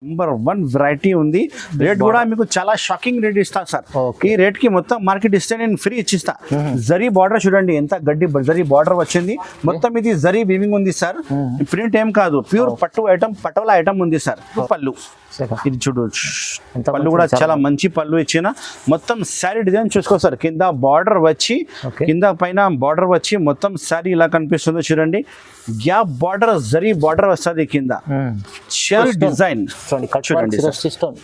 Number 1 variety ఉంది. Rate కూడా మీకు చాలా షాకింగ్ రేట్ ఇస్తా సార్. ఈ రేట్ కి మొత్తం మార్కెట్ ఇస్తే నేను ఫ్రీ ఇచ్చిస్తా. జరీ బార్డర్ చూడండి ఎంత గడ్డి జరీ బార్డర్ వచ్చింది. మొత్తం ఇది జరీ వీవింగ్ ఉంది సార్. ప్రింట్ ఏం కాదు, ప్యూర్ పట్టు ఐటమ్, పటోలా ఐటమ్ ఉంది సార్. పళ్ళు ఇది చూడు, పళ్ళు కూడా చాలా మంచి పళ్ళు ఇచ్చిన. మొత్తం శారీ డిజైన్ చూసుకో సార్. కింద బార్డర్ వచ్చి, కింద పైన బార్డర్ వచ్చి మొత్తం శారీ ఇలా కనిపిస్తుందో చూడండి. గ్యాప్ బార్డర్ జరీ బార్డర్ వస్తుంది కింద. చాలా డిజైన్ చూడండి,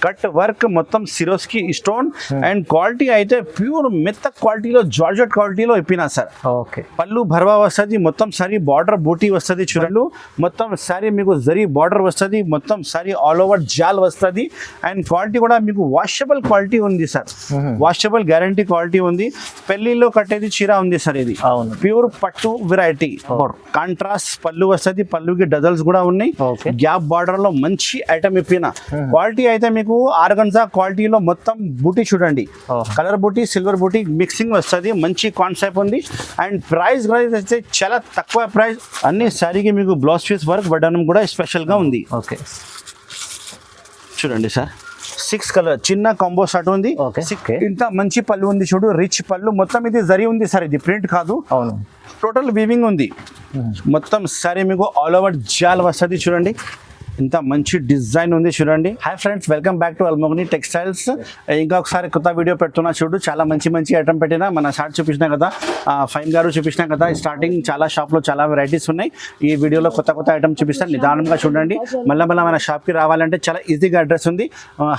కట్ వర్క్ మొత్తం సిరోస్కి స్టోన్ అండ్ క్వాలిటీ అయితే ప్యూర్ మెత్త క్వాలిటీలో, జార్జెట్ క్వాలిటీలో ఇప్పినా సార్. పళ్ళు భర్వా వస్తుంది, మొత్తం సారీ బార్డర్ బూటీ వస్తుంది చూడండి. మొత్తం సారీ మీకు జరీ బార్డర్ వస్తుంది, మొత్తం సారీ ఆల్ ఓవర్ జాల్ వస్తుంది. అండ్ క్వాలిటీ కూడా మీకు వాషబుల్ క్వాలిటీ ఉంది సార్. వాషబుల్ గ్యారంటీ క్వాలిటీ ఉంది. పెళ్లిలో కట్టేది చీర ఉంది సార్. ఇది ప్యూర్ పట్టు వెరైటీ. కాంట్రాస్ట్ పళ్ళు వస్తుంది, పళ్ళుకి డజల్స్ కూడా ఉన్నాయి. గ్యాప్ బార్డర్ లో మంచి ఐటమ్ ఇప్పిన. క్వాలిటీ అయితే మీకు ఆర్గన్జా క్వాలిటీలో మొత్తం బూటీ చూడండి, కలర్ బూటీ సిల్వర్ బూటీ మిక్సింగ్ వస్తుంది. మంచి కాన్సెప్ట్ ఉంది. అండ్ ప్రైస్ అయితే చాలా తక్కువ ప్రైస్. అన్ని శారీకి మీకు బ్లౌజ్ పీస్ వర్క్ బటన్ కూడా స్పెషల్ గా ఉంది. చూడండి సార్, 6 కలర్ చిన్న కాంబో షర్ట్ ఉంది. ఇంత మంచి పళ్ళు ఉంది చూడు, రిచ్ పళ్ళు. మొత్తం ఇది జరీ ఉంది సార్, ఇది ప్రింట్ కాదు, టోటల్ వీవింగ్ ఉంది. మొత్తం సారీ మీకు ఆల్ ఓవర్ జాల్ వస్తుంది చూడండి. ఇంత మంచి డిజైన్ ఉంది చూడండి. Hi friends, welcome back to అల్మోగ్ని textiles. ఇంకా ఒకసారి కొత్త వీడియో పెడుతున్నా చూడు. చాలా మంచి ఐటమ్ పెట్టినా. మన షార్ట్ చూపించినా కదా, ఫైన్ గారు చూపించినా కదా. స్టార్టింగ్ చాలా షాప్లో చాలా వెరైటీస్ ఉన్నాయి. ఈ వీడియోలో కొత్త ఐటమ్ చూపిస్తాను, నిదానంగా చూడండి. మళ్ళీ మన షాప్కి రావాలంటే చాలా ఈజీగా అడ్రస్ ఉంది.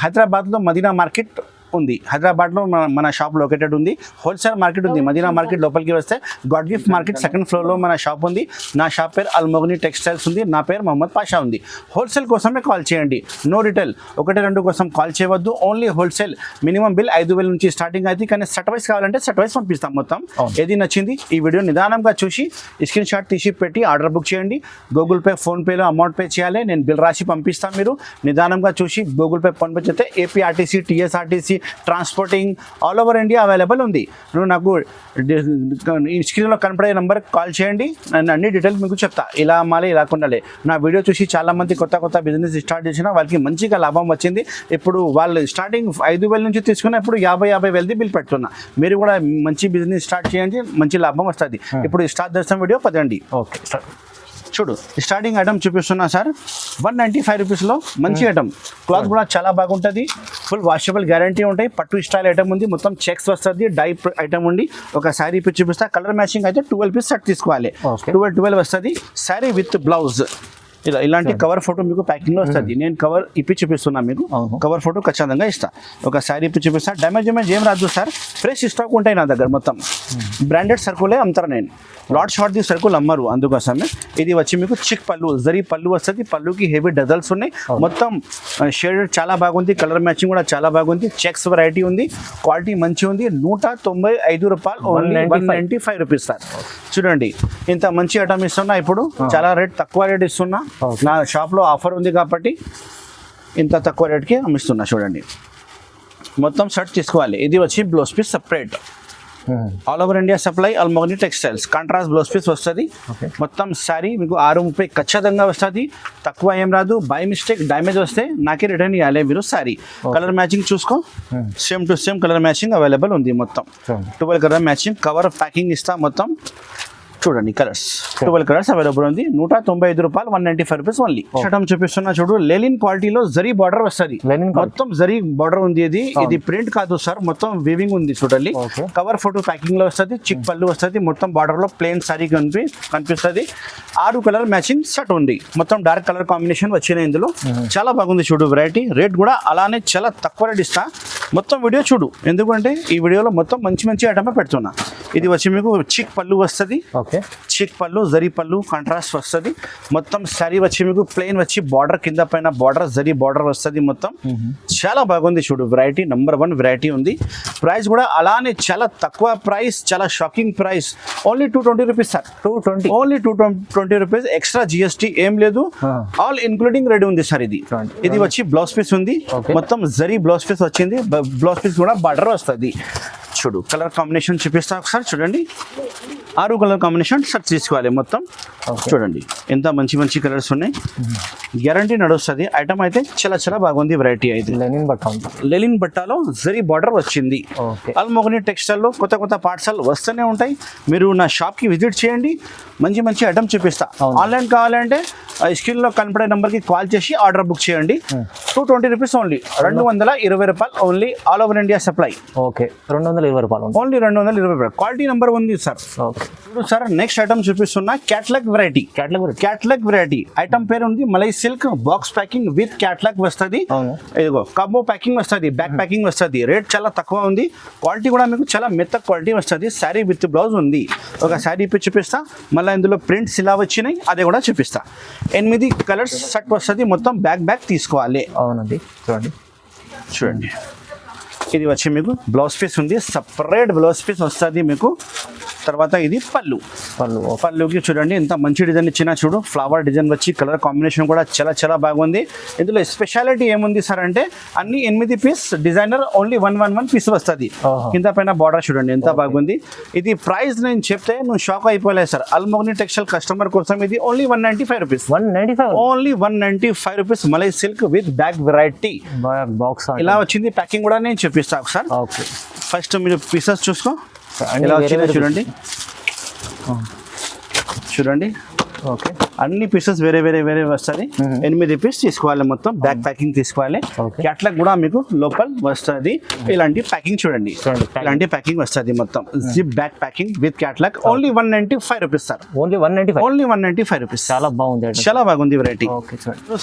హైదరాబాద్లో మదీనా మార్కెట్ ఉంది. హైదరాబాద్లో మన షాప్ లొకేటెడ్ ఉంది. హోల్సేల్ మార్కెట్ ఉంది. మదీనా మార్కెట్ లోపలికి వస్తే గాడ్ గిఫ్ట్ మార్కెట్ సెకండ్ ఫ్లోర్లో మన షాప్ ఉంది. నా షాప్ పేరు అల్మోగ్ని టెక్స్టైల్స్ ఉంది. నా పేరు మొహమ్మద్ పాషా ఉంది. హోల్సేల్ కోసమే కాల్ చేయండి, నో రిటైల్. 1-2 కోసం కాల్ చేయవద్దు, ఓన్లీ హోల్సేల్. మినిమం బిల్ 5,000 నుంచి స్టార్టింగ్ అయితే, కానీ సెట్ వైస్ కావాలంటే సెట్ వైస్ పంపిస్తాం. మొత్తం ఏది నచ్చింది ఈ వీడియో నిదానంగా చూసి స్క్రీన్ షాట్ తీసి పెట్టి ఆర్డర్ బుక్ చేయండి. గూగుల్ పే, ఫోన్పేలో అమౌంట్ పే చేయాలి. నేను బిల్ రాసి పంపిస్తాను. మీరు నిదానంగా చూసి గూగుల్ పే, ఫోన్పే చేస్తే APRTC, TSRTC, transporting all over India available ఉంది. నువ్వు నాకు ఈ స్క్రీన్లో కనపడే నెంబర్ కాల్ చేయండి, నేను అన్ని డీటెయిల్స్ మీకు చెప్తా. ఇలా అమ్మాలి, ఇలా కొనాలి. నా వీడియో చూసి చాలామంది కొత్త బిజినెస్ స్టార్ట్ చేసిన వాళ్ళకి మంచిగా లాభం వచ్చింది. ఇప్పుడు వాళ్ళు స్టార్టింగ్ 5,000 నుంచి తీసుకున్న ఇప్పుడు 50,000 బిల్ పెడుతున్నా. మీరు కూడా మంచి బిజినెస్ స్టార్ట్ చేయండి, మంచి లాభం వస్తుంది. ఇప్పుడు స్టార్ట్ చేసిన వీడియో పదండి. ఓకే చూడు, స్టార్టింగ్ ఐటమ్ చూపిస్తున్నా సార్. 195 రూపీస్లో మంచి ఐటమ్. క్లాత్ కూడా చాలా బాగుంటుంది, ఫుల్ వాషబుల్ గ్యారంటీ ఉంటాయి. పట్టు స్టైల్ ఐటమ్ ఉంది, మొత్తం చెక్స్ వస్తుంది, డై ఐటమ్ ఉంది. ఒక శారీ ఇప్పి చూపిస్తా. కలర్ మ్యాచింగ్ అయితే 12 పీస్ సెట్ తీసుకోవాలి. 12 వస్తుంది. శారీ విత్ బ్లౌజ్ ఇలాంటి కవర్ ఫోటో మీకు ప్యాకింగ్ లో వస్తుంది. నేను కవర్ ఇప్పి చూపిస్తున్నా, మీకు కవర్ ఫోటో ఖచ్చితంగా ఇస్తా. ఒక శారీ ఇప్పి చూపిస్తా. డ్యామేజ్ ఏం రాదు సార్. ఫ్రెష్ స్టాక్ ఉంటాయి నా దగ్గర. మొత్తం బ్రాండెడ్ సరుకులే అమ్ముతారు. నేను లాట్ షార్ట్ సరుకులు అమ్మరు, అందుకోసమే. ఇది వచ్చి మీకు చిక్ పళ్ళు, జరీ పళ్ళు వస్తుంది. పళ్ళుకి హెవీ డజల్స్ ఉన్నాయి. మొత్తం షేడెడ్ చాలా బాగుంది. కలర్ మ్యాచింగ్ కూడా చాలా బాగుంది. చెక్స్ వెరైటీ ఉంది. క్వాలిటీ మంచి ఉంది. 195 రూపాయలు, ఓన్లీ 195 రూపీస్ సార్. చూడండి, ఇంత మంచి ఐటమ్ ఇస్తున్నా. ఇప్పుడు చాలా రేట్ తక్కువ రేట్ ఇస్తున్నా. నా షాప్లో ఆఫర్ ఉంది కాబట్టి ఇంత తక్కువ రేట్కి అమ్మిస్తున్నా. చూడండి, మొత్తం షర్ట్ తీసుకోవాలి. ఇది వచ్చి blouse piece separate. All over India supply Almogni textiles. Contrast blouse piece వస్తుంది. మొత్తం శారీ మీకు 630 ఖచ్చితంగా వస్తుంది. తక్కువ ఏం రాదు. బై మిస్టేక్ డ్యామేజ్ వస్తే నాకే రిటర్న్ ఇవ్వాలి మీరు శారీ. కలర్ మ్యాచింగ్ చూసుకో, same to same colour matching available ఉంది. మొత్తం 12 కలర్ మ్యాచింగ్. కవర్ ప్యాకింగ్ ఇస్తా. మొత్తం చూడండి, కలర్స్ 12 కలర్స్ అవైలబుల్ ఉంది. 195 రూపాయలు, 195 రూపీస్ ఓన్లీ. షటం చూపిస్తున్నా చూడు. లెనిన్ క్వాలిటీలో జరీ బార్డర్ వస్తుంది. మొత్తం జరీ బార్డర్ ఉంది. ఇది ప్రింట్ కాదు సార్, మొత్తం వీవింగ్ ఉంది. చూడండి, కవర్ ఫోటో ప్యాకింగ్ లో వస్తుంది. చిక్ పళ్ళు వస్తుంది. మొత్తం బార్డర్ లో ప్లేన్ సారీ కనిపిస్తుంది. 6 కలర్ మ్యాచింగ్ షర్ట్ ఉంది. మొత్తం డార్క్ కలర్ కాంబినేషన్ వచ్చినాయి ఇందులో. చాలా బాగుంది చూడు వెరైటీ. రేట్ కూడా అలానే చాలా తక్కువ రేట్ ఇస్తా. మొత్తం వీడియో చూడు, ఎందుకంటే ఈ వీడియోలో మొత్తం మంచి ఐటమే పెడుతున్నా. ఇది వచ్చి మీకు చిక్ పళ్ళు వస్తుంది. చిక్ పళ్ళు, జరీ పళ్ళు, కాంట్రాస్ట్ వస్తుంది. మొత్తం శారీ వచ్చి మీకు ప్లెయిన్ వచ్చి బార్డర్ కింద పైన బార్డర్ జరీ బార్డర్ వస్తుంది. మొత్తం చాలా బాగుంది చూడు వెరైటీ. నంబర్ 1 వెరైటీ ఉంది. ప్రైస్ కూడా అలానే చాలా తక్కువ ప్రైస్, చాలా shocking price. Only 220 rupees sir. 220, only 220 rupees. Extra GST ఏం లేదు, ఆల్ ఇన్క్లూడింగ్ రెడీ ఉంది సార్. ఇది వచ్చి బ్లౌజ్ పీస్ ఉంది. మొత్తం జరీ బ్లౌజ్ పీస్ వచ్చింది. బ్లౌజ్ పీస్ కూడా బార్డర్ వస్తుంది. చూడు, కలర్ కాంబినేషన్ చూపిస్తా ఒకసారి. చూడండి, 6 కలర్ కాంబినేషన్ షర్ట్స్ తీసుకోవాలి మొత్తం. చూడండి ఎంత మంచి మంచి కలర్స్ ఉన్నాయి, గ్యారంటీ నడుస్తుంది. ఐటమ్ అయితే చాలా బాగుంది. వెరైటీ అయితే లెనిన్ బట్టాలో జరీ బార్డర్ వచ్చింది. అల్మోగని టెక్స్టైల్ లో కొత్త పార్సల్ వస్తూనే ఉంటాయి. మీరు నా షాప్ కి విజిట్ చేయండి, మంచి ఐటమ్ చూపిస్తా. ఆన్లైన్ కావాలంటే స్క్రీన్ లో కనపడే నంబర్ కి కాల్ చేసి ఆర్డర్ బుక్ చేయండి. 220 రూపీస్ ఓన్లీ, 220 రూపాయలు only, all over India supply. Okay, 220 రూపాయలు ఓన్లీ, 220 రూపాయలు. క్వాలిటీ నెంబర్ ఉంది సార్. ఇప్పుడు సార్ నెక్స్ట్ ఐటమ్ చూపిస్తున్నా క్యాట్లాగ్ వెరైటీ. ఐటమ్ పేరు ఉంది malai silk, box packing with catalogue వస్తుంది. ఇదిగో కబో ప్యాకింగ్ వస్తుంది, బ్యాక్ ప్యాకింగ్ వస్తుంది. రేట్ చాలా తక్కువ ఉంది, క్వాలిటీ కూడా మీకు చాలా మెత్త క్వాలిటీ వస్తుంది. శారీ విత్ బ్లౌజ్ ఉంది. ఒక శారీ ఇప్పి చూపిస్తా, మళ్ళీ ఇందులో ప్రింట్స్ ఇలా వచ్చినాయి, అదే కూడా చూపిస్తా. 8 కలర్స్ సెట్ వస్తుంది మొత్తం. బ్యాక్ తీసుకోవాలి. అవునండి, చూడండి ఇది వచ్చి మీకు బ్లౌజ్ పీస్ ఉంది, సపరేట్ బ్లౌజ్ పీస్ వస్తుంది మీకు. తర్వాత ఇది పళ్ళుకి చూడండి ఎంత మంచి డిజైన్ ఇచ్చినా చూడు, ఫ్లవర్ డిజైన్ వచ్చి కలర్ కాంబినేషన్ కూడా చాలా బాగుంది. ఇందులో స్పెషాలిటీ ఏముంది సార్ అంటే అన్ని 8 పీస్ డిజైనర్ ఓన్లీ 1 పీస్ వస్తుంది. కింద పైన బార్డర్ చూడండి ఎంత బాగుంది. ఇది ప్రైస్ నేను చెప్తే నువ్వు షాక్ అయిపోలేదు సార్. అల్మోగని టెక్స్టైల్ కస్టమర్ కోసం ఇది only 195 rupees. Only 195 rupees. Malai silk with bag variety box ఇలా వచ్చింది. ప్యాకింగ్ కూడా నేను చూపిస్తా ఒకసారి. ఫస్ట్ మీరు పీసెస్ చూసుకో ఎలా వచ్చిందో చూడండి. ఓకే, అన్ని పీసెస్ వేరే వస్తుంది. 8 పీస్ తీసుకోవాలి మొత్తం. బ్యాక్ ప్యాకింగ్ తీసుకోవాలి. క్యాట్లాగ్ కూడా మీకు లోపల వస్తుంది. ఇలాంటి ప్యాకింగ్ చూడండి, ఇలాంటి ప్యాకింగ్ వస్తుంది మొత్తం. Zip back packing with catalogue only 195 rupees sir. Only 195 rupees. చాలా బాగుంది వెరైటీ.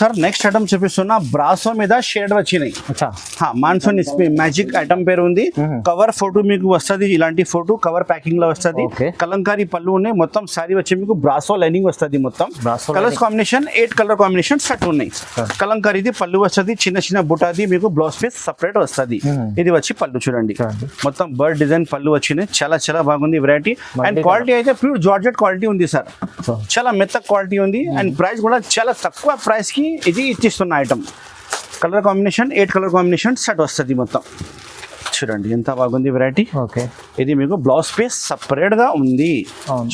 సార్ నెక్స్ట్ ఐటమ్ చూపిస్తున్నా, బ్రాసో మీద షేడ్ వచ్చినాయి. మాన్సూన్ మ్యాజిక్ ఐటమ్ పేరు ఉంది. కవర్ ఫోటో మీకు వస్తుంది, ఇలాంటి ఫోటో కవర్ ప్యాకింగ్ లో వస్తుంది. కలంకారీ పళ్ళు ఉన్నాయి మొత్తం. శారీ వచ్చి మీకు బ్రాసో లైనింగ్ వస్తుంది మొత్తం. Colours combination 8 colour combination set ఉన్నాయి. కలంకారీది పళ్ళు వస్తుంది, చిన్న బుటాది మీకు బ్లౌజ్ పీస్ సపరేట్ వస్తుంది. ఇది వచ్చి పళ్ళు చూడండి, మొత్తం బర్డ్ డిజైన్ పళ్ళు వచ్చినాయి. చాలా బాగుంది వెరైటీ. అండ్ క్వాలిటీ అయితే ప్యూర్ జార్జెట్ క్వాలిటీ ఉంది సార్. చాలా మెత్త క్వాలిటీ ఉంది. అండ్ ప్రైస్ కూడా చాలా తక్కువ ప్రైస్ కి ఇది ఇచ్చిస్తున్న item. Colour combination 8 colour combination set వస్తుంది మొత్తం. చూడండి ఎంత బాగుంది వెరైటీ. ఓకే, ఇది మీకు బ్లౌజ్ పీస్ సపరేట్ గా ఉంది.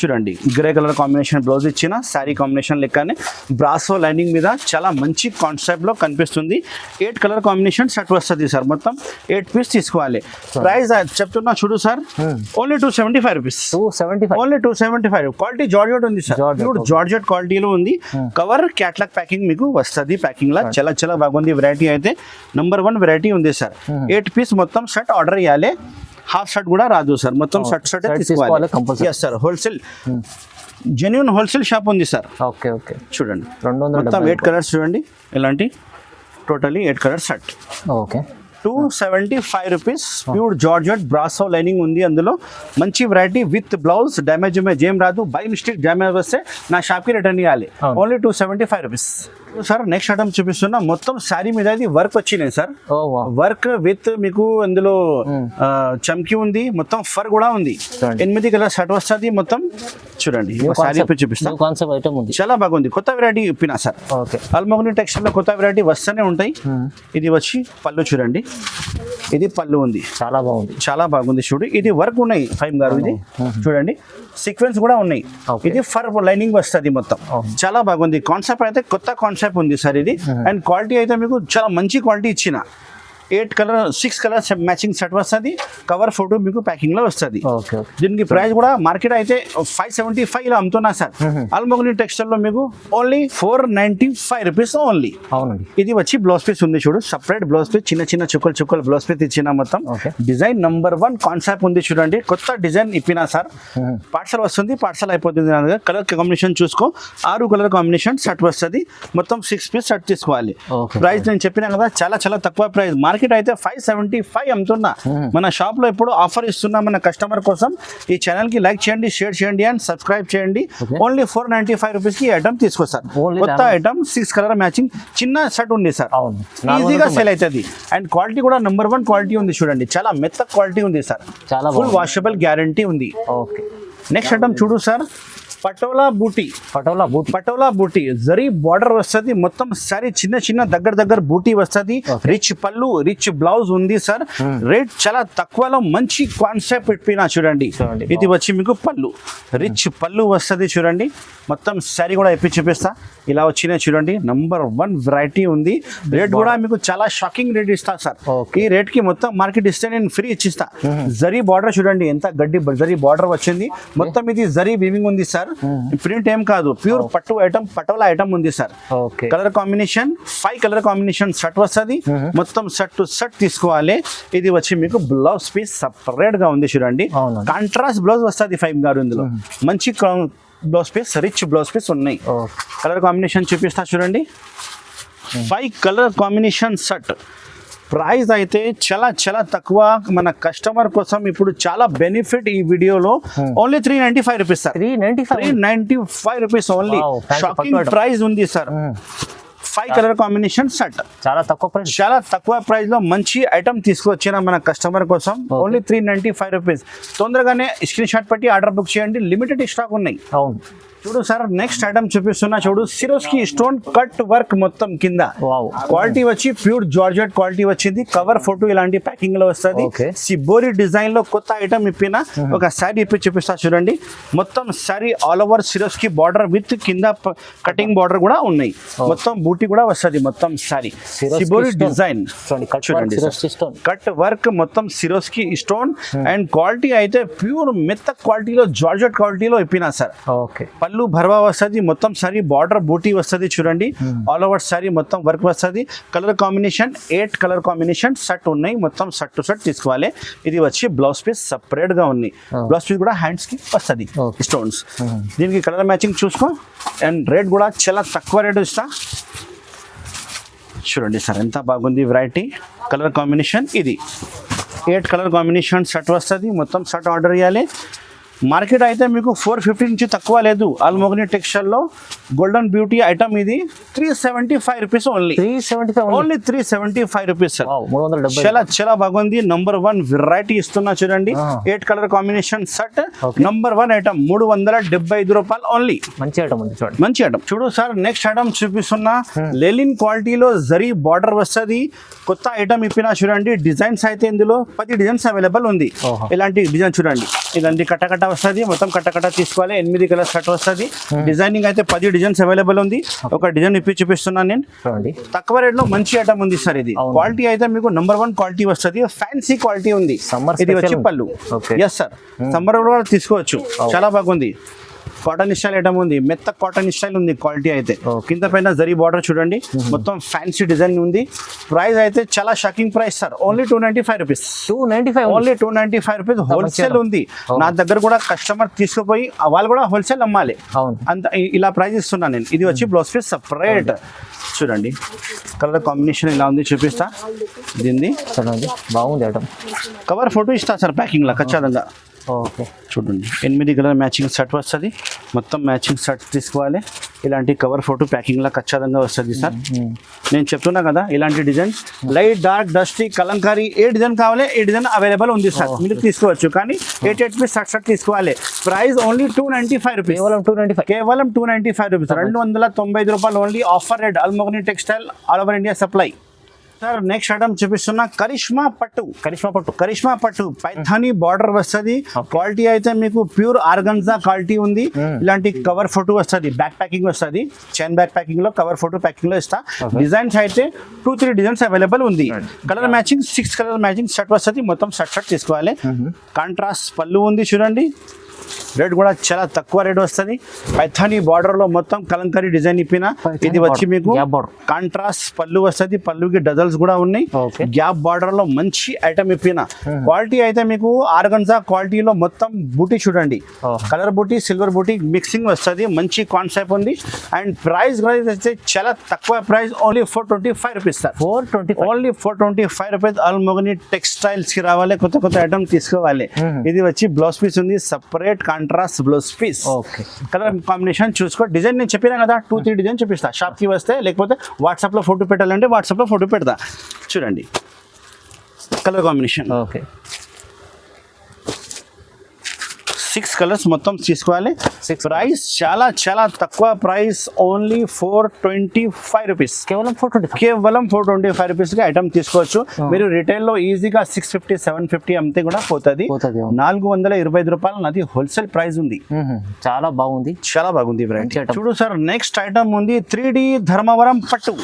చూడండి గ్రే కలర్ కాంబినేషన్ బ్లౌజ్ ఇచ్చిన శారీ కాంబినేషన్ లెక్కనే బ్రాసో లైనింగ్ మీద చాలా మంచి కాన్సెప్ట్ లో కనిపిస్తుంది. 8 కలర్ కాంబినేషన్ సెట్ వస్తుంది సార్ మొత్తం. 8 పీస్ తీసుకోవాలి. ప్రైస్ చెప్తున్నా చూడు sir, only 275 rupees. Only 275. Quality georgette ఉంది సార్, జార్జెట్ క్వాలిటీలో ఉంది. కవర్ క్యాట్లాగ్ ప్యాకింగ్ మీకు వస్తుంది. ప్యాకింగ్ లా చాలా బాగుంది వెరైటీ. అయితే నంబర్ 1 వెరైటీ ఉంది సార్. 8 పీస్ మొత్తం సెట్ ఆర్డర్ ఇవ్వాలి. హాఫ్ షర్ట్ కూడా రాదు సార్, మొత్తం షర్ట్ తీసుకోవాలి. Yes sir, wholesale genuine wholesale shop ఉంది సార్. ఓకే, చూడండి మొత్తం 8 కలర్స్ చూడండి. ఇలాంటి totally 8 colours set. Okay, 275 rupees. Pure georgette brasso lining ఉంది. అందులో మంచి వెరైటీ విత్ బ్లౌజ్. డ్యామేజ్ ఏం రాదు. బై మిస్టేక్ డ్యామేజ్ వస్తే నా షాప్కి రిటర్న్ ఇవ్వాలి. Only 275 rupees. Sir next item చూపిస్తున్నా, మొత్తం శారీ మీద ఇది వర్క్ వచ్చినాయి సార్. వర్క్ విత్ మీకు అందులో చమ్కి ఉంది, మొత్తం ఫర్ కూడా ఉంది. 8 కలర్ షర్ట్ వస్తుంది మొత్తం. చూడండి శారీ చూపిస్తాను, చాలా బాగుంది. కొత్త వెరైటీ ఇప్పినా సార్. అల్మోగని టెక్స్టైల్ లో కొత్త వెరైటీ వస్తూనే ఉంటాయి. ఇది వచ్చి పళ్ళు చూడండి, ఇది పళ్ళు ఉంది. చాలా బాగుంది చూడు. ఇది వర్క్ ఉన్నాయి ఫైమ్ గారు. ఇది చూడండి సీక్వెన్స్ కూడా ఉన్నాయి. ఇది ఫర్ లైనింగ్ వస్తుంది మొత్తం. చాలా బాగుంది. కాన్సెప్ట్ అయితే కొత్త కాన్సెప్ట్ ఉంది సార్ ఇది. అండ్ క్వాలిటీ అయితే మీకు చాలా మంచి క్వాలిటీ ఇచ్చిన. 6 కలర్స్ మ్యాచింగ్ సెట్ వస్తుంది. కవర్ ఫోటో మీకు ప్యాకింగ్ లో వస్తుంది. దీనికి ప్రైస్ కూడా మార్కెట్ అయితే 575 లో అమ్ముతున్నా సార్. అల్మోగని టెక్స్టైల్ లో మీకు ఓన్లీ 495 రూపీస్ ఓన్లీ. ఇది వచ్చి బ్లౌజ్ పీస్ ఉంది చూడు, సపరేట్ బ్లౌజ్ పీస్. చిన్న చుక్కలు బ్లౌజ్ పీస్ ఇచ్చిన మొత్తం. డిజైన్ నంబర్ 1 కాన్సెప్ట్ ఉంది చూడండి. కొత్త డిజైన్ ఇప్పినా సార్. పార్సల్ వస్తుంది, పార్సల్ అయిపోతుంది. కలర్ కాంబినేషన్ చూసుకో. 6 కలర్ కాంబినేషన్ సెట్ వస్తుంది మొత్తం. 6 పీస్ సెట్ తీసుకోవాలి. ప్రైస్ నేను చెప్పినా కదా, చాలా తక్కువ ప్రైస్. మార్కెట్ అయితే 575 అమ్ముతున్నా. మన షాప్ లో ఇప్పుడు ఆఫర్ ఇస్తున్నా మన కస్టమర్ కోసం. ఈ ఛానల్ కి లైక్ చేయండి, షేర్ చేయండి అండ్ సబ్స్క్రైబ్ చేయండి. ఓన్లీ 495 రూపీస్ కి ఐటమ్ తీసుకొస్తారు. కొత్త ఐటమ్ 6 కలర్ మ్యాచింగ్ చిన్న సెట్ ఉంది సార్. ఈజీగా సేల్ అవుతుంది. అండ్ క్వాలిటీ కూడా నంబర్ 1 క్వాలిటీ ఉంది చూడండి. చాలా మెత్త క్వాలిటీ ఉంది సార్. ఫుల్ వాషబుల్ గ్యారంటీ ఉంది. నెక్స్ట్ ఐటమ్ చూడు సార్, పటోలా బూటీ, పటోలా బూటీ జరీ బార్డర్ వస్తుంది. మొత్తం సారీ చిన్న చిన్న దగ్గర బూటీ వస్తుంది. రిచ్ పళ్ళు, రిచ్ బ్లౌజ్ ఉంది సార్. రేట్ చాలా తక్కువలో మంచి కాన్సెప్ట్ పెట్టినా చూడండి. ఇది వచ్చి మీకు పళ్ళు, రిచ్ పళ్ళు వస్తుంది చూడండి. మొత్తం సారీ కూడా ఎప్పి చూపిస్తా. ఇలా వచ్చినాయి చూడండి. నంబర్ 1 వెరైటీ ఉంది. రేట్ కూడా మీకు చాలా షాకింగ్ రేట్ ఇస్తా సార్. ఈ రేట్ కి మొత్తం మార్కెట్ ఇస్తే నేను ఫ్రీ ఇచ్చిస్తా. జరీ బార్డర్ చూడండి ఎంత గడ్డి జరీ బార్డర్ వచ్చింది. మొత్తం ఇది జరీ వీవింగ్ ఉంది సార్. ప్రింట్ ఏం కాదు, ప్యూర్ పట్టు ఐటమ్, పటోలా ఐటమ్ ఉంది sir. Colour combination 5 colour combination shirt వస్తుంది. మొత్తం షర్ట్ టు షర్ట్ తీసుకోవాలి. ఇది వచ్చి మీకు బ్లౌజ్ పీస్ సపరేట్ గా ఉంది చూడండి. కాంట్రాస్ట్ బ్లౌజ్ వస్తుంది 5 గారు. ఇందులో మంచి blouse piece, rich blouse piece ఉన్నాయి. కలర్ కాంబినేషన్ చూపిస్తా చూడండి. 5 కలర్ కాంబినేషన్ షర్ట్. ప్రైస్ అయితే చాలా తక్కువ. మన కస్టమర్ కోసం ఇప్పుడు చాలా బెనిఫిట్ ఈ వీడియోలో. Only 395 rupees sir. 395 rupees only. Shocking price ఉంది సార్. 5 కలర్ కాంబినేషన్ షర్ట్ చాలా తక్కువ ప్రైస్ లో మంచి ఐటమ్ తీసుకొచ్చిన మన కస్టమర్ కోసం. Only 395 rupees. తొందరగానే స్క్రీన్ షాట్ పెట్టి ఆర్డర్ బుక్ చేయండి. లిమిటెడ్ స్టాక్ ఉన్నాయి. చూడు సార్, నెక్స్ట్ ఐటమ్ చూపిస్తున్నా చూడు. సిరోస్కి స్టోన్ కట్ వర్క్ మొత్తం కింద. క్వాలిటీ వచ్చి ప్యూర్ జార్జెట్ క్వాలిటీ వచ్చింది. కవర్ ఫోటో ఇలాంటి ప్యాకింగ్ లో వస్తుంది. సిబోరి డిజైన్ లో కొత్త ఐటమ్ ఇప్పిన ఒక శారీ ఇప్పి చూపిస్తా చూడండి. మొత్తం sari all over Swarovski border with కింద కటింగ్ బార్డర్ కూడా ఉన్నాయి. మొత్తం బూటీ కూడా వస్తుంది. మొత్తం శారీ సిబోరి డిజైన్ చూడండి. కట్ వర్క్ మొత్తం సిరోస్కి స్టోన్ అండ్ క్వాలిటీ అయితే ప్యూర్ మెత్త క్వాలిటీలో జార్జెట్ క్వాలిటీలో ఇప్పిన సార్. పళ్ళు భర్వా వస్తుంది. మొత్తం సారీ బార్డర్ బూటీ వస్తుంది చూడండి. ఆల్ ఓవర్ సారీ మొత్తం వర్క్ వస్తుంది. Colour combination 8 colour combination shirt ఉన్నాయి. మొత్తం షర్ట్ టు షర్ట్ తీసుకోవాలి. ఇది వచ్చి బ్లౌజ్ పీస్ సపరేట్ గా ఉంది. బ్లౌజ్ పీస్ కూడా హ్యాండ్స్ కి వస్తుంది స్టోన్స్. దీనికి కలర్ మ్యాచింగ్ చూసుకో. అండ్ రేట్ కూడా చాలా తక్కువ రేట్ ఇస్తా చూడండి సార్. ఎంత బాగుంది వెరైటీ. కలర్ కాంబినేషన్ ఇది 8 కలర్ కాంబినేషన్ షర్ట్ వస్తుంది. మొత్తం షర్ట్ ఆర్డర్ చేయాలి. మార్కెట్ అయితే మీకు 450 నుంచి తక్కువ లేదు. ఆల్మోగ్ని టెక్స్టైల్ లో గోల్డెన్ బ్యూటీ ఐటమ్ ఇది 375 రూపీస్ ఓన్లీ. 375 rupees sir. చాలా బాగుంది. నంబర్ 1 వెరైటీ ఇస్తున్నా చూడంండి. 8 colour combination shirt number 1 item 375 రూపాయలు ఓన్లీ. మంచి ఐటమ్ చూడు సార్. నెక్స్ట్ ఐటమ్ చూపిస్తున్నా. లెలిన్ క్వాలిటీలో జరీ బార్డర్ వస్తుంది. కొత్త ఐటమ్ ఇప్పినా చూడండి. డిజైన్స్ అయితే ఇందులో 10 డిజైన్స్ అవైలబుల్ ఉంది. ఇలాంటి డిజైన్ చూడండి. ఇదండి కట్టకట్ట వస్తుంది. మొత్తం కట్టకట్ట తీసుకోవాలి. 8 కలర్ షర్ట్ వస్తుంది. డిజైనింగ్ అయితే 10 డిజైన్స్ అవైలబుల్ ఉంది. ఒక డిజైన్ ఇప్పి చూపిస్తున్నాను నేను. తక్కువ రేట్ లో మంచి ఐటమ్ ఉంది సార్. ఇది క్వాలిటీ అయితే మీకు నంబర్ 1 క్వాలిటీ వస్తుంది. ఫ్యాన్సీ క్వాలిటీ ఉంది. ఇది వచ్చి పళ్ళు. ఎస్ సార్, సమ్మర్ కూడా తీసుకోవచ్చు. చాలా బాగుంది. కాటన్ స్టైల్ ఐటమ్ ఉంది. మెత్త కాటన్ స్టైల్ ఉంది. క్వాలిటీ అయితే కింద పైన జరీ బార్డర్ చూడండి. మొత్తం ఫ్యాన్సీ డిజైన్ ఉంది. ప్రైస్ అయితే చాలా shocking price sir. Only 295 rupees. Only 295 rupees. Wholesale ఉంది. నా దగ్గర కూడా కస్టమర్ తీసుకుపోయి వాళ్ళు కూడా హోల్సేల్ అమ్మాలి. అంత ఇలా ప్రైస్ ఇస్తున్నా నేను. ఇది వచ్చి బ్లౌజ్ పీస్ సపరేట్ చూడండి. కలర్ కాంబినేషన్ ఇలా ఉంది చూపిస్తా. దీన్ని బాగుంది ఐటమ్. కవర్ ఫోటో ఇస్తా సార్ ప్యాకింగ్ లా ఖచ్చితంగా. చూడండి 8 కలర్ మ్యాచింగ్ షర్ట్ వస్తుంది. మొత్తం మ్యాచింగ్ షర్ట్ తీసుకోవాలి. ఇలాంటి కవర్ ఫోటో ప్యాకింగ్ లా ఖచ్చితంగా వస్తుంది సార్. నేను చెప్తున్నా కదా ఇలాంటి design light dark dusty Kalamkari ఏ డిజైన్ కావాలి ఏ డిజైన్ అవైలబుల్ ఉంది సార్. మీరు తీసుకోవచ్చు. కానీ 8 పీస్ షర్ట్ తీసుకోవాలి. Price only 295 rupees. కేవలం 295 రూపీస్. 295 రూపాయలు only. Offer rate. Almogni textile all over India supply. Sir next item చూపిస్తున్నా. కరిష్మా పట్టు పైథానీ బార్డర్ వస్తుంది. క్వాలిటీ అయితే మీకు ప్యూర్ ఆర్గన్జా క్వాలిటీ ఉంది. ఇలాంటి కవర్ ఫోటో వస్తుంది. బ్యాక్ ప్యాకింగ్ వస్తుంది. చైన్ బ్యాక్ ప్యాకింగ్ లో కవర్ ఫోటో ప్యాకింగ్ లో ఇస్తా. డిజైన్స్ అయితే 2-3 డిజైన్స్ అవైలబుల్ ఉంది. Colour matching 6 colour matching shirt వస్తుంది. మొత్తం షర్ట్ తీసుకోవాలి. కాంట్రాస్ట్ పళ్ళు ఉంది చూడండి. రేట్ కూడా చాలా తక్కువ రేట్ వస్తుంది. పైథానీ బార్డర్ లో మొత్తం కలంకారీ డిజైన్ ఇప్పిన. ఇది వచ్చి మీకు కాంట్రాస్ట్ పళ్ళు వస్తుంది. పళ్ళుకి డజల్స్ కూడా ఉన్నాయి. గ్యాప్ బార్డర్ లో మంచి ఐటమ్ ఇప్పిన. క్వాలిటీ అయితే మీకు ఆర్గన్జా క్వాలిటీలో మొత్తం బూటీ చూడండి. కలర్ బూటీ సిల్వర్ బూటీ మిక్సింగ్ వస్తుంది. మంచి కాన్సెప్ట్ ఉంది. అండ్ ప్రైస్ అయితే చాలా తక్కువ price. Only 425 rupees sir. Only 425 rupees. ఆల్మోగ్ని టెక్స్టైల్స్ కి రావాలి. కొత్త ఐటమ్ తీసుకోవాలి. ఇది వచ్చి బ్లౌజ్ పీస్ ఉంది separate contrast blouse piece. Colour combination చూసుకో. డిజైన్ నేను చెప్పినా కదా 2-3 డిజైన్ చూపిస్తా. షాప్ కి వస్తే లేకపోతే వాట్సాప్ లో ఫోటో పెట్టాలంటే వాట్సాప్ లో ఫోటో పెడతా చూడండి. కలర్ కాంబినేషన్ 6 కలర్స్ మొత్తం తీసుకోవాలి. ప్రైస్ చాలా చాలా తక్కువ ప్రైస్, ఓన్లీ 425 రూపీస్. కేవలం 425. కేవలం 425 రూపీస్ కి ఐటమ్ తీసుకోవచ్చు. మీరు రిటైల్ లో ఈజీగా 650 750 అమ్మితే కూడా పోతుంది. 425 రూపాయలు నాది హోల్సేల్ ప్రైస్ ఉంది. చాలా బాగుంది, చాలా బాగుంది వెరైటీ. చూడు సార్, నెక్స్ట్ ఐటమ్ ఉంది 3D ధర్మవరం పట్టు.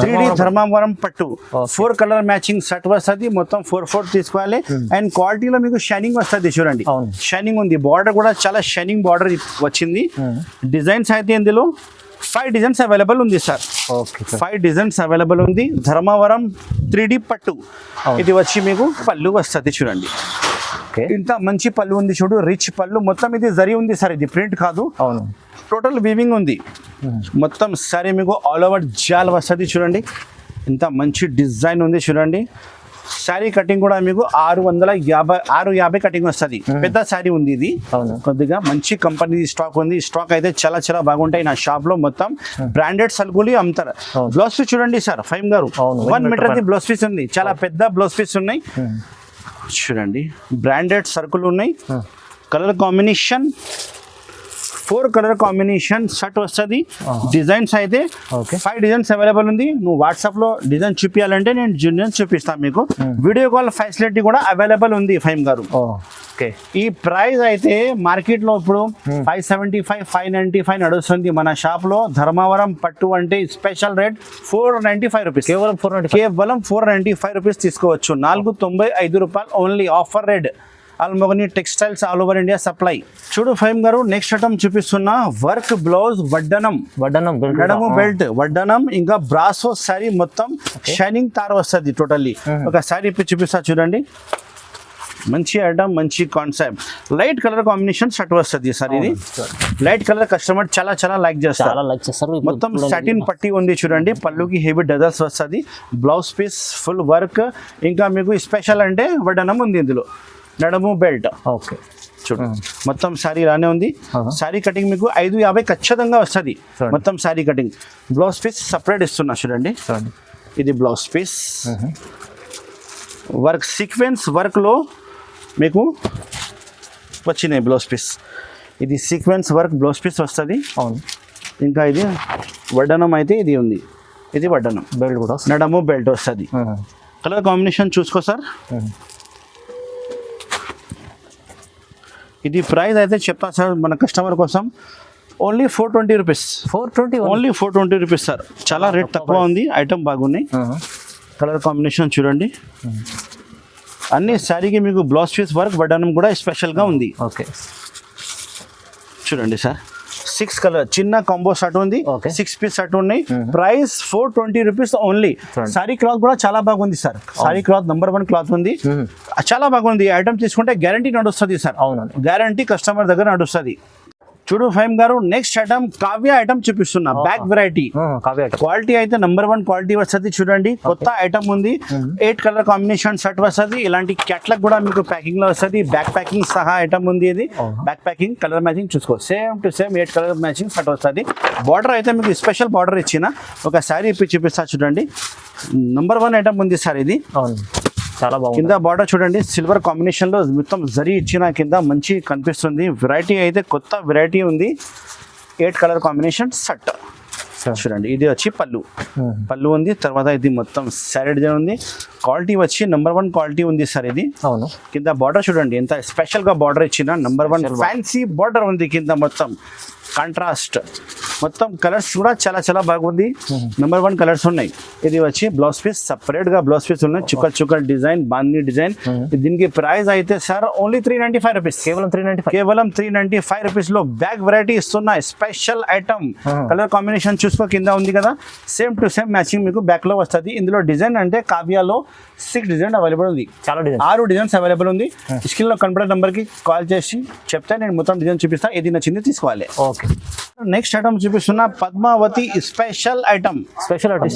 3D ధర్మవరం పట్టు 4 కలర్ మ్యాచింగ్ సెట్ వస్తుంది. మొత్తం 4 తీసుకోవాలి. అండ్ క్వాలిటీలో మీకు షైనింగ్ వస్తుంది. చూడండి, షైనింగ్ ఉంది. బార్డర్ కూడా చాలా షైనింగ్ బార్డర్ వచ్చింది. డిజైన్స్ అయితే ఇందులో 5 డిజైన్స్ అవైలబుల్ ఉంది సార్. 5 డిజైన్స్ అవైలబుల్ ఉంది. ధర్మవరం 3D పట్టు. ఇది వచ్చి మీకు పళ్ళు వస్తుంది. చూడండి, ఇంత మంచి పళ్ళు ఉంది. చూడు, రిచ్ పళ్ళు. మొత్తం ఇది జరీ ఉంది సార్, ఇది ప్రింట్ కాదు. అవును, టోటల్ వీవింగ్ ఉంది. మొత్తం సారీ మీకు ఆల్ ఓవర్ జాల్ వస్తుంది. చూడండి, ఇంత మంచి డిజైన్ ఉంది. చూడండి, శారీ కటింగ్ కూడా మీకు 650 కటింగ్ వస్తుంది. పెద్ద శారీ ఉంది ఇది. కొద్దిగా మంచి కంపెనీ స్టాక్ ఉంది. స్టాక్ అయితే చాలా చాలా బాగుంటాయి. నా షాప్ లో మొత్తం బ్రాండెడ్ సరుకులు అమ్ముతారు. బ్లౌజ్ పీస్ చూడండి సార్, ఫైమ్ గారు 1 మీటర్ ది బ్లౌజ్ పీస్ ఉంది. చాలా పెద్ద బ్లౌజ్ పీస్ ఉన్నాయి. చూడండి, బ్రాండెడ్ సరుకులు ఉన్నాయి. Colour combination 4 colour combination shirt వస్తుంది. డిజైన్స్ అయితే 5 డిజైన్స్ అవైలబుల్ ఉంది. నువ్వు వాట్సాప్ లో డిజైన్ చూపించాలంటే నేను డిజైన్ చూపిస్తాను మీకు. వీడియో కాల్ ఫెసిలిటీ కూడా అవైలబుల్ ఉంది ఫైమ్ గారు. ఈ ప్రైస్ అయితే మార్కెట్ లో ఇప్పుడు 575 595 నడుస్తుంది. మన షాప్ లో ధర్మవరం పట్టు అంటే స్పెషల్ రేట్ 495 రూపీస్. కేవలం 495 రూపీస్ తీసుకోవచ్చు. 495 రూపాయలు ఓన్లీ. Offer rate. అల్మోగని textiles all over India supply. చూడు ఫైమ్ గారు, నెక్స్ట్ ఐటమ్ చూపిస్తున్నా వర్క్ బ్లౌజ్ వడ్డనం నడము బెల్ట్ వడ్డనం. ఇంకా బ్రాసో శారీ మొత్తం షైనింగ్ తార్ వస్తుంది. టోటల్లీ ఒక శారీ చూపిస్తా. చూడండి, మంచి ఐటమ్, మంచి concept. Light colour combination shirt వస్తుంది సార్. ఇది లైట్ కలర్ కస్టమర్ చాలా చాలా లైక్ చేస్తారు. మొత్తం సాటిన్ పట్టీ ఉంది. చూడండి, పళ్ళుకి హెవీ డజల్స్ వస్తుంది. Blouse piece full work. ఇంకా మీకు స్పెషల్ అంటే వడ్డనం ఉంది ఇందులో. నడము బెల్ట్. చూడండి, మొత్తం శారీ రానే ఉంది. శారీ కటింగ్ మీకు 550 ఖచ్చితంగా వస్తుంది. మొత్తం sari cutting. Blouse piece separate ఇస్తున్నా. చూడండి, ఇది blouse piece. Work sequence work లో మీకు వచ్చినాయి బ్లౌజ్ పీస్. ఇది సీక్వెన్స్ వర్క్ బ్లౌజ్ పీస్ వస్తుంది. ఇంకా ఇది వడ్డనం అయితే ఇది ఉంది. ఇది వడ్డనం బెల్ట్ కూడా, నడము బెల్ట్ వస్తుంది. కలర్ కాంబినేషన్ చూసుకో సార్. ఇది ప్రైస్ అయితే చెప్తా సార్ మన కస్టమర్ కోసం. Only 420 rupees. Only 420 rupees sir. చాలా రేట్ తక్కువ ఉంది. ఐటమ్ బాగున్నాయి. కలర్ కాంబినేషన్ చూడండి. అన్ని శారీకి మీకు బ్లౌజ్ పీస్ వర్క్ వడ్డనం కూడా స్పెషల్గా ఉంది. చూడండి సార్, 6 కలర్ చిన్న కాంబో షర్ట్ ఉంది. 6 పీస్ షర్ట్ ఉన్నాయి. Price 420 rupees only. Sorry cloth కూడా చాలా బాగుంది sir. Sorry cloth number 1 cloth ఉంది. చాలా బాగుంది. ఐటమ్ తీసుకుంటే గ్యారంటీ నడుస్తుంది సార్. గ్యారంటీ కస్టమర్ దగ్గర నడుస్తుంది. చూడు ఫైమ్ గారు, నెక్స్ట్ ఐటమ్ కావ్య ఐటమ్ చూపిస్తున్నా. బ్యాక్ వెరైటీ క్వాలిటీ అయితే నంబర్ 1 క్వాలిటీ వస్తుంది. చూడండి, కొత్త ఐటమ్ ఉంది. 8 కలర్ కాంబినేషన్ షర్ట్ వస్తుంది. ఇలాంటి క్యాట్లాగ్ కూడా మీకు ప్యాకింగ్ లో వస్తుంది. బ్యాక్ ప్యాకింగ్ సహా ఐటమ్ ఉంది. ఇది బ్యాక్ ప్యాకింగ్ కలర్ మ్యాచింగ్ చూసుకో. Same to same 8 colour matching shirt వస్తుంది. బార్డర్ అయితే మీకు స్పెషల్ బార్డర్ ఇచ్చిన. ఒక శారీ ఇప్పి చూపిస్తా. చూడండి, నంబర్ 1 ఐటమ్ ఉంది సార్. ఇది చాలా బాగుంది. కింద బార్డర్ చూడండి, సిల్వర్ కాంబినేషన్ లో మొత్తం జరీ ఇచ్చిన కింద మంచి కనిపిస్తుంది. వెరైటీ అయితే కొత్త వెరైటీ ఉంది. 8 కలర్ కాంబినేషన్ షర్ట్. చూడండి, ఇది వచ్చి పళ్ళు ఉంది. తర్వాత ఇది మొత్తం శారీ డిజైన్ ఉంది. క్వాలిటీ వచ్చి నంబర్ 1 క్వాలిటీ ఉంది సార్. ఇది కింద బార్డర్ చూడండి, ఎంత స్పెషల్ గా బార్డర్ ఇచ్చిన. నంబర్ 1 ఫ్యాన్సీ బార్డర్ ఉంది కింద. మొత్తం కాంట్రాస్ట్. మొత్తం కలర్స్ కూడా చాలా చాలా బాగుంది. నంబర్ 1 కలర్స్ ఉన్నాయి. ఇది వచ్చి బ్లౌజ్ పీస్ సపరేట్ గా బ్లౌజ్ పీస్ ఉన్నాయి. చుక్కల్ డిజైన్, బాందీ డిజైన్. దీనికి ప్రైస్ అయితే సార్ ఓన్లీ 395 రూపీస్. కేవలం 395 రూపీస్ లో బ్యాగ్ వెరైటీ ఇస్తున్నా. Special item. కలర్ కాంబినేషన్ చూసుకో, కింద ఉంది కదా, సేమ్ టు సేమ్ మ్యాచింగ్ మీకు బ్యాక్ లో వస్తుంది. ఇందులో డిజైన్ అంటే కావ్యాలో 6 డిజైన్ అవైలబుల్ ఉంది. 6 డిజైన్స్ అవైలబుల్ ఉంది. స్క్రీన్ లో కనపడే నంబర్ కి కాల్ చేసి చెప్తే నేను మొత్తం డిజైన్ చూపిస్తా. ఏది నచ్చింది తీసుకోవాలి. నెక్స్ట్ ఐటమ్ చూపిస్తున్నా Padmavati special item.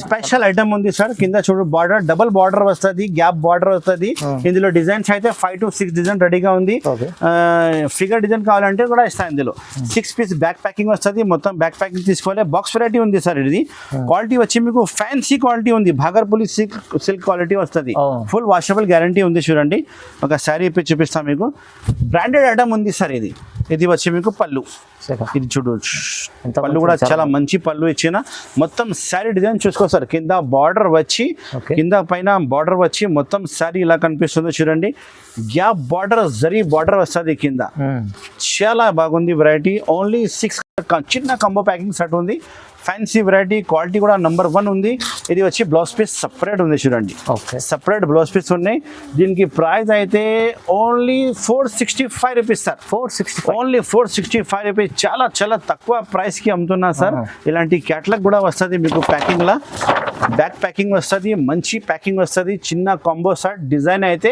Special item ఉంది సార్. కింద చూడు బార్డర్, డబుల్ బార్డర్ వస్తుంది, గ్యాప్ బార్డర్ వస్తుంది. ఇందులో డిజైన్స్ అయితే 5 to 6 డిజైన్ రెడీగా ఉంది. ఫిగర్ డిజైన్ కావాలంటే కూడా ఇస్తాను. ఇందులో 6 పీస్ బ్యాక్ ప్యాకింగ్ వస్తుంది. మొత్తం బ్యాక్ ప్యాకింగ్ తీసుకోవాలి. బాక్స్ వెరైటీ ఉంది సార్. ఇది క్వాలిటీ వచ్చి మీకు ఫ్యాన్సీ క్వాలిటీ ఉంది. భాగర్పూలి సిల్క్ క్వాలిటీ వస్తుంది. ఫుల్ వాషబుల్ గ్యారంటీ ఉంది. చూడండి ఒక శారీ ఇప్పి చూపిస్తాం మీకు. బ్రాండెడ్ ఐటమ్ ఉంది సార్. ఇది వచ్చి మీకు పళ్ళు. ఇది చూడు పళ్ళు కూడా చాలా మంచి పళ్ళు ఇచ్చిన. మొత్తం శారీ డిజైన్ చూసుకో సార్. కింద బార్డర్ వచ్చి, కింద పైన బార్డర్ వచ్చి మొత్తం శారీ ఇలా కనిపిస్తుందో చూడండి. గ్యాప్ బార్డర్, జరీ బార్డర్ వస్తుంది కింద. చాలా బాగుంది వెరైటీ. ఓన్లీ 6 చిన్న కంబో ప్యాకింగ్ సెట్ ఉంది. ఫ్యాన్సీ వెరైటీ, క్వాలిటీ కూడా నెంబర్ 1 ఉంది. ఇది వచ్చి బ్లౌజ్ పీస్ సపరేట్ ఉంది చూడండి. సపరేట్ బ్లౌజ్ పీస్ ఉన్నాయి. దీనికి ప్రైస్ అయితే only 465 rupees sir. Only 465 rupees. చాలా చాలా తక్కువ ప్రైస్కి అమ్ముతున్నా సార్. ఇలాంటి క్యాటలాగ్ కూడా వస్తుంది మీకు ప్యాకింగ్లా. బ్యాక్ ప్యాకింగ్ వస్తుంది, మంచి ప్యాకింగ్ వస్తుంది. చిన్న కాంబో సెట్ డిజైన్ అయితే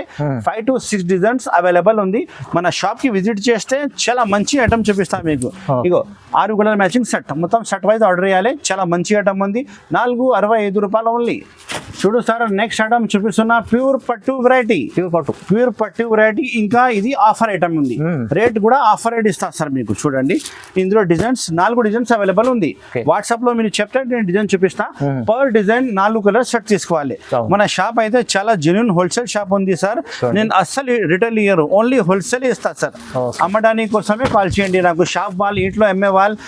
5 to 6 డిజైన్స్ అవైలబుల్ ఉంది. మన షాప్కి విజిట్ చేస్తే చాలా మంచి ఐటమ్ చూపిస్తాం మీకు. ఇగో 6 కలర్ మ్యాచింగ్ సెట్. మొత్తం సెట్ వైజ్ ఆర్డర్ చేయాలి. చాలా మంచి ఐటమ్ ఉంది. 465 రూపాయలు ఓన్లీ. చూడు సార్ నెక్స్ట్ ఐటమ్ చూపిస్తున్నా ప్యూర్ పట్టు వెరైటీ. ప్యూర్ పట్టు వెరైటీ. ఇంకా ఇది ఆఫర్ ఐటమ్ ఉంది. రేట్ కూడా ఆఫర్ రేట్ ఇస్తా సార్ మీకు. చూడండి ఇందులో డిజైన్స్ 4 డిజైన్స్ అవైలబుల్ ఉంది. వాట్సాప్ లో మీరు చెప్తే నేను డిజైన్ చూపిస్తా. పర్ డిజైన్ 4 కలర్ సెట్ తీసుకోవాలి. మన షాప్ అయితే చాలా జెన్యూన్ హోల్సేల్ షాప్ ఉంది సార్. నేను అస్సలు రిటైల్ ఇయ్యరు, ఓన్లీ హోల్సేల్ ఇస్తా సార్. అమ్మడానికి కోసమే కాల్ చేయండి నాకు. షాప్ వాళ్ళు, ఇంట్లో అమ్మే వాళ్ళు,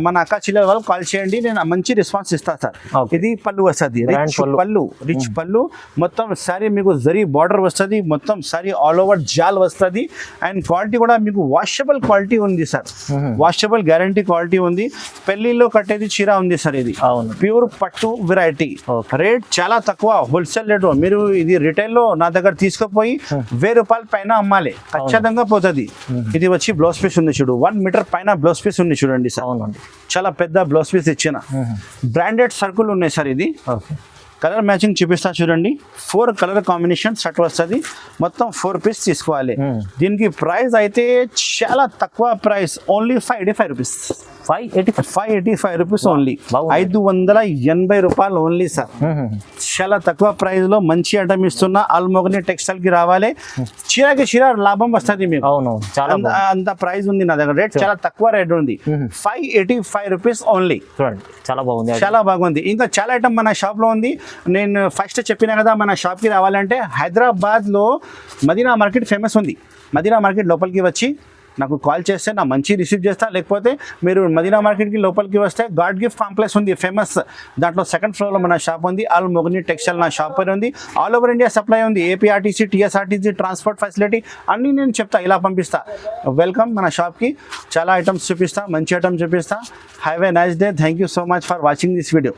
మన అక్క చెల్లెల వాళ్ళు కాల్ చేయండి. నేను మంచి రెస్పాన్స్ ఇస్తా సార్. ఇది పళ్ళు వస్తుంది. రిచ్ పళ్ళు. మొత్తం సారీ మీకు జరీ బార్డర్ వస్తుంది. మొత్తం సారీ ఆల్ ఓవర్ జాల్ వస్తుంది. అండ్ క్వాలిటీ కూడా మీకు వాషబుల్ క్వాలిటీ ఉంది సార్. వాషబుల్ గ్యారంటీ క్వాలిటీ ఉంది. పెళ్లిలో కట్టేది చీర ఉంది సార్. ఇది ప్యూర్ పట్టు వెరైటీ. రేట్ చాలా తక్కువ, హోల్సేల్ రేటు. మీరు ఇది రిటైల్ లో నా దగ్గర తీసుకుపోయి 1000 రూపాయల పైన అమ్మాలి, ఖచ్చితంగా పోతుంది. ఇది వచ్చి బ్లౌజ్ పీస్ ఉంది చూడు. 1 మీటర్ పైన బ్లౌజ్ పీస్ ఉంది చూడండి సార్. చాలా పెద్ద బ్లౌజ్ పీస్ ఇచ్చిన. బ్రాండెడ్ సర్కిల్ ఉన్నాయి సార్. ఇది కలర్ మ్యాచింగ్ చూపిస్తా చూడండి. 4 కలర్ కాంబినేషన్ సెట్ వస్తుంది. మొత్తం 4 పీస్ తీసుకోవాలి. దీనికి ప్రైస్ అయితే చాలా తక్కువ price. Only 585 rupees. 585 rupees only. 580 రూపాయలు ఓన్లీ సార్. చాలా తక్కువ ప్రైస్ లో మంచి ఐటమ్ ఇస్తున్నా. ఆల్మోగని టెక్స్టైల్ కి రావాలి. చీరకి చీర లాభం వస్తుంది మీకు. అంత ప్రైస్ ఉంది నా దగ్గర. రేట్ చాలా తక్కువ రేట్ ఉంది. 585 రూపీస్ ఓన్లీ. చాలా బాగుంది. చాలా బాగుంది. ఇంకా చాలా ఐటమ్ మన షాప్ లో ఉంది. నేను ఫస్ట్ చెప్పినా కదా, మన షాప్కి రావాలంటే హైదరాబాద్లో మదీనా మార్కెట్ ఫేమస్ ఉంది. మదీనా మార్కెట్ లోపలికి వచ్చి నాకు కాల్ చేస్తే నా మంచి రిసీవ్ చేస్తా. లేకపోతే మీరు మదీనా మార్కెట్కి లోపలికి వస్తే గాడ్ గిఫ్ట్ కాంప్లెక్స్ ఉంది ఫేమస్. దాంట్లో 2nd ఫ్లోర్లో మన షాప్ ఉంది. ఆల్ మొగని టెక్స్టైల్ నా షాప్ పైన ఉంది. ఆల్ ఓవర్ ఇండియా సప్లై ఉంది. ఏపీఆర్టీసీ, టీఎస్ఆర్టీసీ, ట్రాన్స్పోర్ట్ ఫెసిలిటీ అన్నీ నేను చెప్తా, ఇలా పంపిస్తా. వెల్కమ్ మన షాప్కి. చాలా ఐటమ్స్ చూపిస్తా, మంచి ఐటమ్స్ చూపిస్తా. Have a nice day. Thank you so much for watching this video.